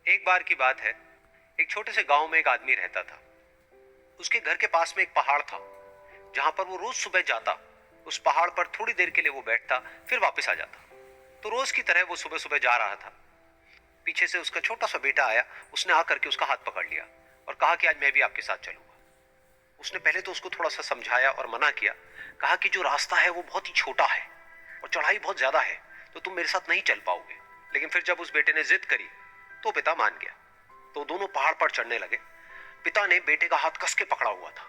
एक बार की बात है। एक छोटे से गांव में एक आदमी रहता था। उसके घर के पास में एक पहाड़ था जहां पर वो रोज सुबह जाता। उस पहाड़ पर थोड़ी देर के लिए वो बैठता, फिर वापस आ जाता। तो रोज की तरह वो सुबह सुबह जा रहा था। पीछे से उसका छोटा सा बेटा आया। उसने आकर के उसका हाथ पकड़ लिया और कहा कि आज मैं भी आपके साथ चलूंगा। उसने पहले तो उसको थोड़ा सा समझाया और मना किया। कहा कि जो रास्ता है वो बहुत ही छोटा है और चढ़ाई बहुत ज्यादा है, तो तुम मेरे साथ नहीं चल पाओगे। लेकिन फिर जब उस बेटे ने जिद करी तो पिता मान गया। तो दोनों पहाड़ पर चढ़ने लगे। पिता ने बेटे का हाथ कस के पकड़ा हुआ था।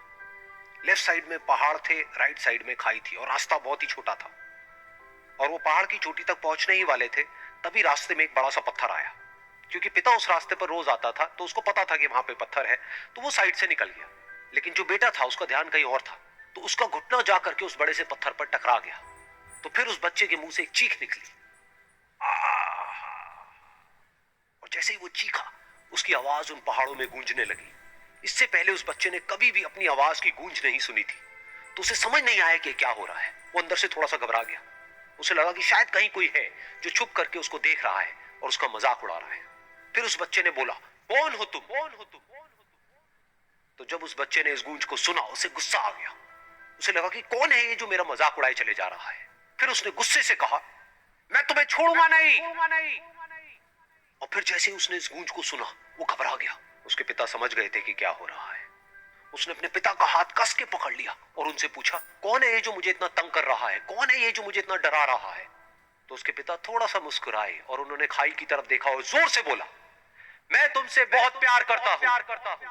लेफ्ट साइड में पहाड़ थे, राइट साइड में खाई थी और रास्ता बहुत ही छोटा था। और वो पहाड़ की चोटी तक पहुंचने ही वाले थे, तभी रास्ते में एक बड़ा सा पत्थर आया। क्योंकि पिता उस रास्ते पर रोज आता था तो उसको पता था कि वहां पे पत्थर है, तो वो साइड से निकल गया। लेकिन जो बेटा था उसका ध्यान कहीं और था, तो उसका घुटना जाकर के उस बड़े से पत्थर पर टकरा गया। तो फिर उस बच्चे के मुंह से एक चीख निकली। और जैसे ही वो चीखा, उसकी आवाज उन पहाड़ों में गूंजने लगी। इससे पहले उस बच्चे ने कभी भी अपनी आवाज की गूंज नहीं सुनी थी, तो उसे समझ नहीं आया कि क्या हो रहा है। वो अंदर से थोड़ा सा घबरा गया। उसे लगा कि शायद कहीं कोई है जो छुप करके उसको देख रहा है और उसका मजाक उड़ा रहा है। फिर उस बच्चे ने बोला, कौन हो तुम? कौन हो तुम? तो जब उस बच्चे ने इस गूंज को सुना, उसे गुस्सा आ गया। उसे लगा कि कौन है ये जो मेरा मजाक उड़ाए चले जा रहा है। फिर उसने गुस्से से कहा, मैं तुम्हें छोड़ूंगा नहीं। और फिर जैसे ही उसने इस गूंज को सुना, वो घबरा गया। उसके पिता समझ गए थे कि क्या हो रहा है। उसने अपने पिता का हाथ कस के पकड़ लिया और उनसे पूछा, कौन है ये जो मुझे इतना तंग कर रहा है? कौन है ये जो मुझे इतना डरा रहा है? तो उसके पिता थोड़ा सा मुस्कुराए और उन्होंने खाई की तरफ देखा और जोर से बोला, मैं तुमसे बहुत प्यार करता हूं।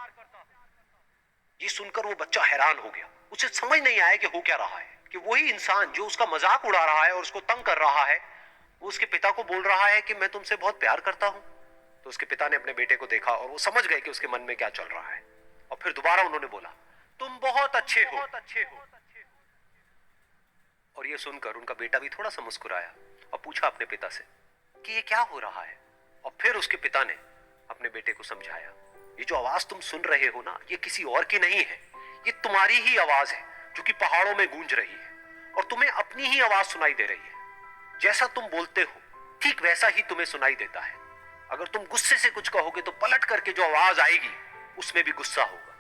ये सुनकर वो बच्चा हैरान हो गया। उसे समझ नहीं आया कि हो क्या रहा है, कि वही इंसान जो उसका मजाक उड़ा रहा है और उसको तंग कर रहा है, वो उसके पिता को बोल रहा है कि मैं तुमसे बहुत प्यार करता हूं। तो उसके पिता ने अपने बेटे को देखा और वो समझ गए कि उसके मन में क्या चल रहा है। और फिर दोबारा उन्होंने बोला, तुम बहुत अच्छे हो। और ये सुनकर उनका बेटा भी थोड़ा सा मुस्कुराया और पूछा अपने पिता से कि ये क्या हो रहा है। और फिर उसके पिता ने अपने बेटे को समझाया, ये जो आवाज तुम सुन रहे हो ना, ये किसी और की नहीं है, ये तुम्हारी ही आवाज है जो कि पहाड़ों में गूंज रही है और तुम्हें अपनी ही आवाज सुनाई दे रही है। जैसा तुम बोलते हो ठीक वैसा ही तुम्हें सुनाई देता है। अगर तुम गुस्से से कुछ कहोगे तो पलट करके जो आवाज आएगी उसमें भी गुस्सा होगा,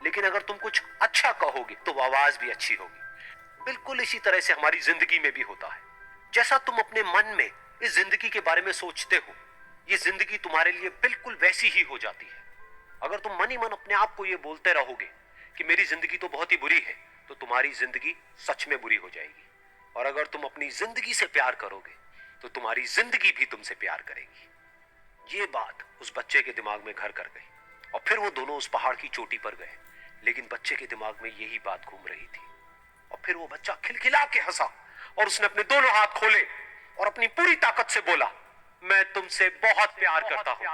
लेकिन अगर तुम कुछ अच्छा कहोगे तो वो आवाज भी अच्छी होगी। बिल्कुल इसी तरह से हमारी जिंदगी में भी होता है। जैसा तुम अपने मन में इस जिंदगी के बारे में सोचते हो, ये जिंदगी तुम्हारे लिए बिल्कुल वैसी ही हो जाती है। अगर तुम मन ही मन अपने आप को ये बोलते रहोगे कि मेरी जिंदगी तो बहुत ही बुरी है, तो तुम्हारी जिंदगी सच में बुरी हो जाएगी। और अगर तुम अपनी जिंदगी से प्यार करोगे तो तुम्हारी जिंदगी भी तुमसे प्यार करेगी। ये बात उस बच्चे के दिमाग में घर कर गई और फिर वो दोनों उस पहाड़ की चोटी पर गए। लेकिन बच्चे के दिमाग में यही बात घूम रही थी। और फिर वो बच्चा खिलखिला के हंसा और उसने अपने दोनों हाथ खोले और अपनी पूरी ताकत से बोला, मैं तुमसे बहुत प्यार करता हूं।